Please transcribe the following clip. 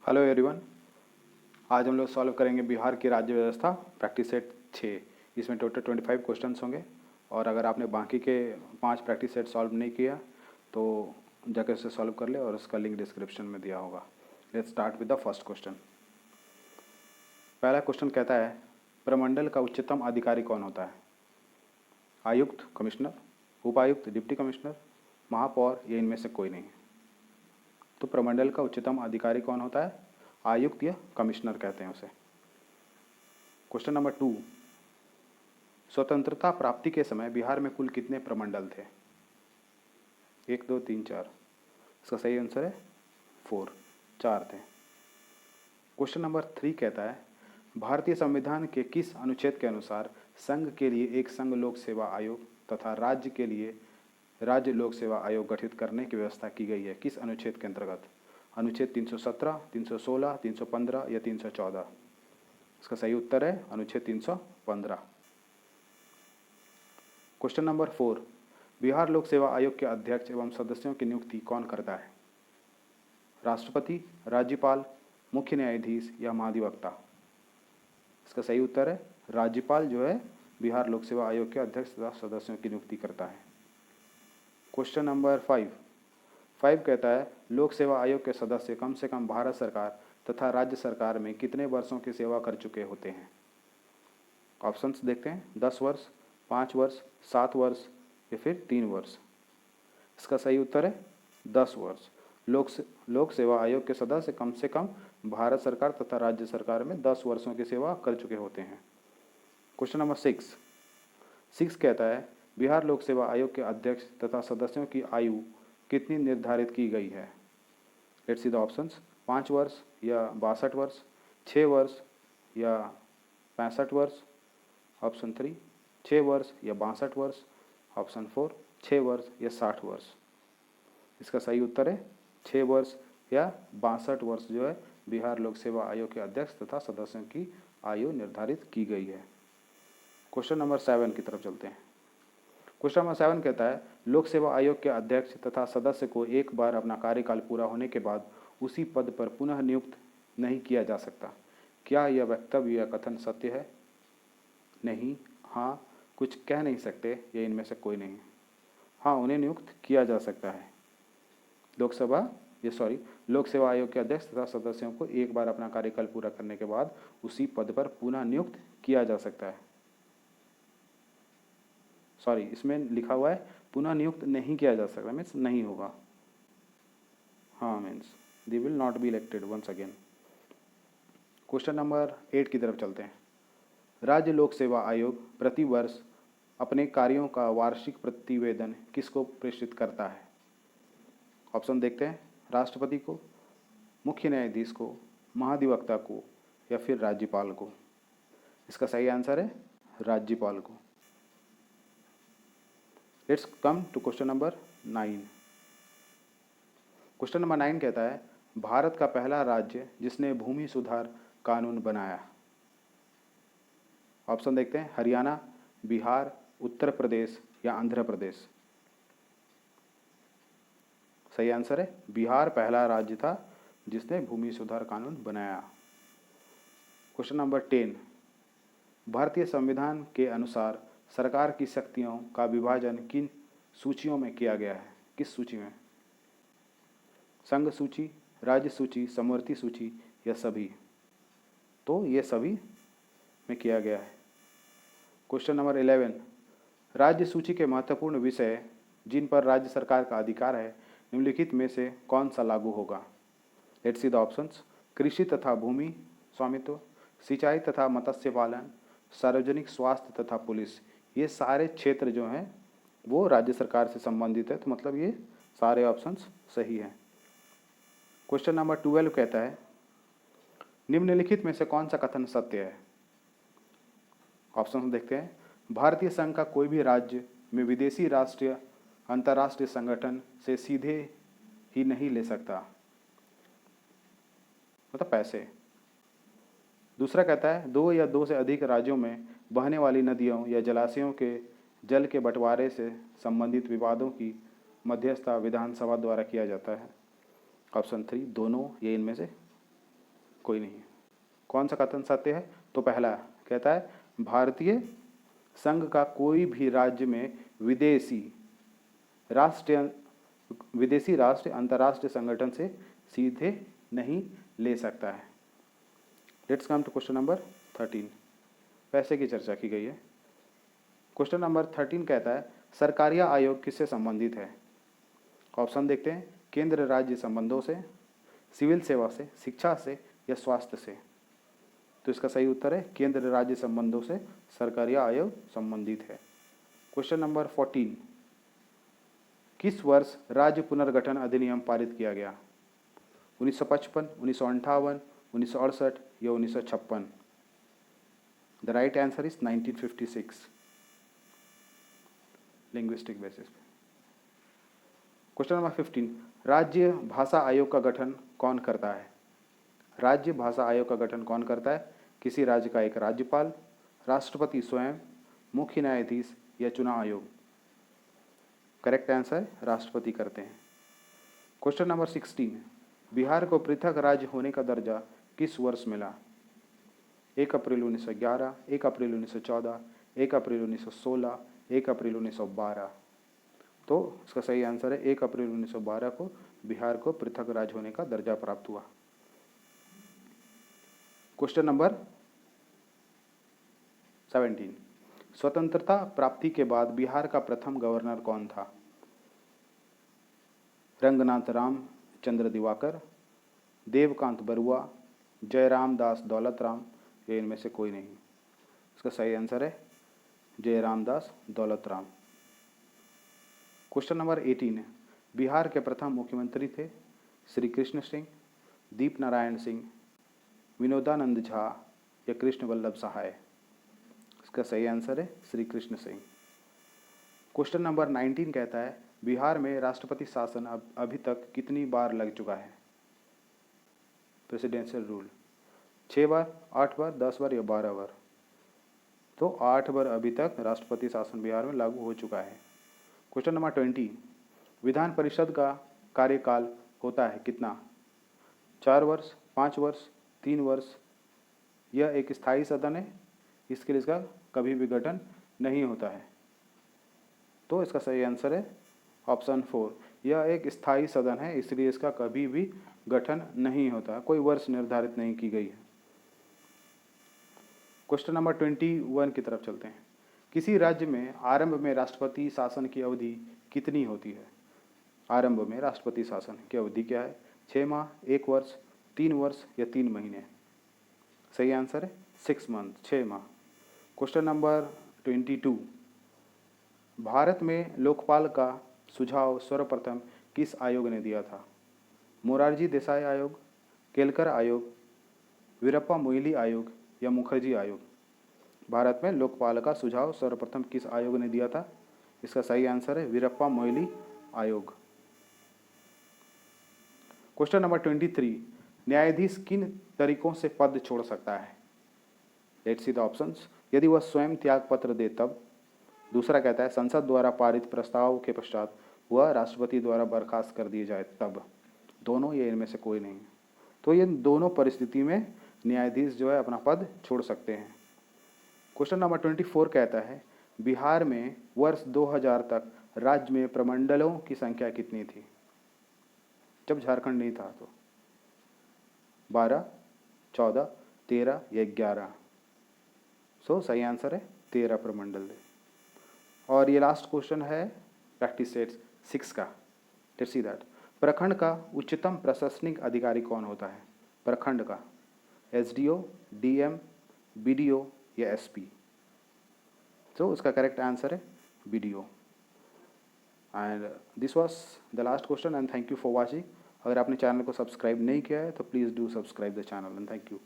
Hello everyone. आज हम लोग सॉल्व करेंगे बिहार की राज्य व्यवस्था प्रैक्टिस सेट 6। इसमें टोटल 25 क्वेश्चंस होंगे और अगर आपने बाकी के 5 प्रैक्टिस सेट सॉल्व नहीं किया तो जाकर उसे सॉल्व कर ले और उसका लिंक डिस्क्रिप्शन में दिया होगा। Let's start with the first question. पहला क्वेश्चन कहता है प्रमंडल का उच्चतम अधिकारी कौन होता है? आयुक्त, कमिश्नर, उपायुक्त, डिप्टी कमिश्नर, महापौर या इनमें से कोई नहीं। तो प्रमंडल का उच्चतम अधिकारी कौन होता है? आयुक्त या कमिश्नर कहते हैं उसे। क्वेश्चन नंबर 2, स्वतंत्रता प्राप्ति के समय बिहार में कुल कितने प्रमंडल थे? 1 2 3 4। इसका सही आंसर है 4, 4 थे। क्वेश्चन नंबर 3 कहता है भारतीय संविधान के किस अनुच्छेद के अनुसार संघ के लिए एक संघ लोक सेवा आयोग तथा राज्य के लिए राज्य लोक सेवा आयोग गठित करने की व्यवस्था की गई है? किस अनुच्छेद के अंतर्गत? अनुच्छेद 317, 316, 315 या 314? इसका सही उत्तर है अनुच्छेद 315। क्वेश्चन नंबर 4, बिहार लोक सेवा आयोग के अध्यक्ष एवं सदस्यों की नियुक्ति कौन करता है? राष्ट्रपति, राज्यपाल, मुख्य न्यायाधीश या महाधिवक्ता? इसका सही उत्तर है राज्यपाल जो है बिहार लोक सेवा आयोग के अध्यक्ष तथा सदस्यों की नियुक्ति करता है। क्वेश्चन नंबर 5 कहता है लोक सेवा आयोग के सदस्य कम से कम भारत सरकार तथा राज्य सरकार में कितने वर्षों की सेवा कर चुके होते हैं? ऑप्शंस देखते हैं, 10 वर्ष, 5 वर्ष, 7 वर्ष या फिर 3 वर्ष। इसका सही उत्तर है 10 वर्ष। लोक सेवा आयोग के सदस्य कम से कम भारत सरकार तथा राज्य सरकार में 10 वर्षों की सेवा कर चुके होते हैं। क्वेश्चन नंबर 6 कहता है बिहार लोक सेवा आयोग के अध्यक्ष तथा सदस्यों की आयु कितनी निर्धारित की गई है? लेट्स सी द ऑप्शंस, 5 वर्ष या 62 वर्ष, 6 वर्ष या 65 वर्ष, ऑप्शन 3 6 वर्ष या 62 वर्ष, ऑप्शन 4 6 वर्ष या 60 वर्ष। इसका सही उत्तर है 6 वर्ष या 62 वर्ष जो है बिहार लोक सेवा आयोग के अध्यक्ष तथा सदस्यों की आयु निर्धारित की गई है। क्वेश्चन नंबर 7 की तरफ चलते हैं। क्वेश्चन नंबर 7 कहता है लोक सेवा आयोग के अध्यक्ष तथा सदस्य को एक बार अपना कार्यकाल पूरा होने के बाद उसी पद पर पुनः नियुक्त नहीं किया जा सकता। क्या यह वक्तव्य या कथन सत्य है? नहीं, हाँ, कुछ कह नहीं सकते या इनमें से कोई नहीं। हाँ, उन्हें नियुक्त किया जा सकता है। लोक सेवा आयोग के अध्यक्ष तथा सदस्यों को एक बार अपना कार्यकाल पूरा करने के बाद उसी पद पर पुनः नियुक्त किया जा सकता है। इसमें लिखा हुआ है पुनः नियुक्त नहीं किया जा सकता, मीन्स नहीं होगा। हाँ, means they will not be elected once again. Question number 8 की तरफ चलते हैं। राज्य लोक सेवा आयोग प्रति वर्ष अपने कार्यों का वार्षिक प्रतिवेदन किसको प्रेषित करता है? ऑप्शन देखते हैं, राष्ट्रपति को, मुख्य न्यायाधीश को, महाधिवक्ता को या फिर राज्यपाल को। इसका सही आंसर है राज्यपाल को। Let's come to question number 9। Question number 9 कहता है भारत का पहला राज्य जिसने भूमि सुधार कानून बनाया। ऑप्शन देखते हैं, हरियाणा, बिहार, उत्तर प्रदेश या आंध्र प्रदेश। सही आंसर है बिहार पहला राज्य था जिसने भूमि सुधार कानून बनाया। क्वेश्चन नंबर 10, भारतीय संविधान के अनुसार सरकार की शक्तियों का विभाजन किन सूचियों में किया गया है? किस सूची में? संघ सूची, राज्य सूची, समवर्ती सूची या सभी? तो ये सभी में किया गया है। क्वेश्चन नंबर 11, राज्य सूची के महत्वपूर्ण विषय जिन पर राज्य सरकार का अधिकार है निम्नलिखित में से कौन सा लागू होगा? लेट्स सी द ऑप्शंस, कृषि तथा भूमि स्वामित्व, सिंचाई तथा मत्स्य पालन, सार्वजनिक स्वास्थ्य तथा पुलिस। ये सारे क्षेत्र जो हैं वो राज्य सरकार से संबंधित है, तो मतलब ये सारे ऑप्शंस सही हैं। क्वेश्चन नंबर 12 कहता है निम्नलिखित में से कौन सा कथन सत्य है? ऑप्शन देखते हैं, भारतीय संघ का कोई भी राज्य में विदेशी राष्ट्रीय अंतर्राष्ट्रीय संगठन से सीधे ही नहीं ले सकता, मतलब पैसे। दूसरा कहता है 2 या 2 से अधिक राज्यों में बहने वाली नदियों या जलाशयों के जल के बंटवारे से संबंधित विवादों की मध्यस्थता विधानसभा द्वारा किया जाता है। ऑप्शन 3 दोनों या इनमें से कोई नहीं है। कौन सा कथन सत्य है? तो पहला कहता है भारतीय संघ का कोई भी राज्य में विदेशी राष्ट्र अंतर्राष्ट्रीय संगठन से सीधे नहीं ले सकता है। Let's come to question number 13। पैसे की चर्चा की गई है। क्वेश्चन नंबर 13 कहता है सरकारिया आयोग किससे संबंधित है? ऑप्शन देखते हैं, केंद्र राज्य संबंधों से, सिविल सेवा से, शिक्षा से या स्वास्थ्य से। तो इसका सही उत्तर है केंद्र राज्य संबंधों से सरकारिया आयोग संबंधित है। क्वेश्चन नंबर 14, किस वर्ष राज्य पुनर्गठन अधिनियम पारित किया गया? 1955, 1958, 1968 या 1956? The right answer is 1956 linguistic basis पे। क्वेश्चन नंबर 15, राज्य भाषा आयोग का गठन कौन करता है? राज्य भाषा आयोग का गठन कौन करता है? किसी राज्य का एक राज्यपाल, राष्ट्रपति स्वयं, मुख्य न्यायाधीश या चुनाव आयोग? करेक्ट आंसर राष्ट्रपति करते हैं। क्वेश्चन नंबर 16, बिहार को पृथक राज्य होने का दर्जा किस वर्ष मिला? 1 अप्रैल 1911, 1 अप्रैल 1914, 1 अप्रैल 1916, 1 अप्रैल 1912? तो इसका सही आंसर है 1 अप्रैल 1912 को बिहार को पृथक राज्य होने का दर्जा प्राप्त हुआ। क्वेश्चन नंबर 17, स्वतंत्रता प्राप्ति के बाद बिहार का प्रथम गवर्नर कौन था? रंगनाथ रामचंद्र दिवाकर, देवकांत बरुआ, जयराम दास दौलतराम या इनमें से कोई नहीं? इसका सही आंसर है जयराम दास दौलतराम। क्वेश्चन नंबर 18, बिहार के प्रथम मुख्यमंत्री थे श्री कृष्ण सिंह, दीप नारायण सिंह, विनोदानंद झा या कृष्ण वल्लभ सहाय? इसका सही आंसर है श्री कृष्ण सिंह। क्वेश्चन नंबर 19 कहता है बिहार में राष्ट्रपति शासन अभी तक कितनी बार लग चुका है? प्रेसिडेंशियल रूल 6 बार, 8 बार, 10 बार या 12 बार? तो 8 बार अभी तक राष्ट्रपति शासन बिहार में लागू हो चुका है। क्वेश्चन नंबर 20, विधान परिषद का कार्यकाल होता है कितना? 4 वर्ष, 5 वर्ष, 3 वर्ष? यह एक स्थायी सदन है, इसके लिए इसका कभी भी गठन नहीं होता है। तो इसका सही आंसर है ऑप्शन 4, यह एक स्थायी सदन है, इसलिए इसका कभी भी गठन नहीं होता, कोई वर्ष निर्धारित नहीं की गई है। क्वेश्चन नंबर 21 की तरफ चलते हैं। किसी राज्य में आरंभ में राष्ट्रपति शासन की अवधि कितनी होती है? आरंभ में राष्ट्रपति शासन की अवधि क्या है? 6 माह, 1 वर्ष, 3 वर्ष या 3 महीने? सही आंसर है 6 मंथ, 6 माह। क्वेश्चन नंबर 22, भारत में लोकपाल का सुझाव सर्वप्रथम किस आयोग ने दिया था? मोरारजी देसाई आयोग, केलकर आयोग, वीरप्पा मोइली आयोग या मुखर्जी आयोग? भारत में लोकपाल का सुझाव सर्वप्रथम किस आयोग ने दिया था? इसका सही आंसर है वीरप्पा मोइली आयोग। क्वेश्चन नंबर 23, न्यायाधीश किन तरीकों से पद छोड़ सकता है? Let's see the options. यदि वह स्वयं त्याग पत्र दे तब। दूसरा कहता है संसद द्वारा पारित प्रस्ताव के पश्चात वह राष्ट्रपति द्वारा बर्खास्त कर दिए जाए तब। दोनों या इनमें से कोई नहीं। तो ये दोनों परिस्थिति में न्यायाधीश जो है अपना पद छोड़ सकते हैं। क्वेश्चन नंबर 24 कहता है बिहार में वर्ष 2000 तक राज्य में प्रमंडलों की संख्या कितनी थी? जब झारखंड नहीं था तो 12, 14, 13 या 11? सो सही आंसर है 13 प्रमंडल। और ये लास्ट क्वेश्चन है प्रैक्टिस सेट 6 का। Let's see that. प्रखंड का उच्चतम प्रशासनिक अधिकारी कौन होता है? प्रखंड का SDO, DM, BDO या SP? तो उसका करेक्ट आंसर है BDO। And this was the last question and thank you for watching. अगर आपने चैनल को सब्सक्राइब नहीं किया है तो please do subscribe the channel and thank you.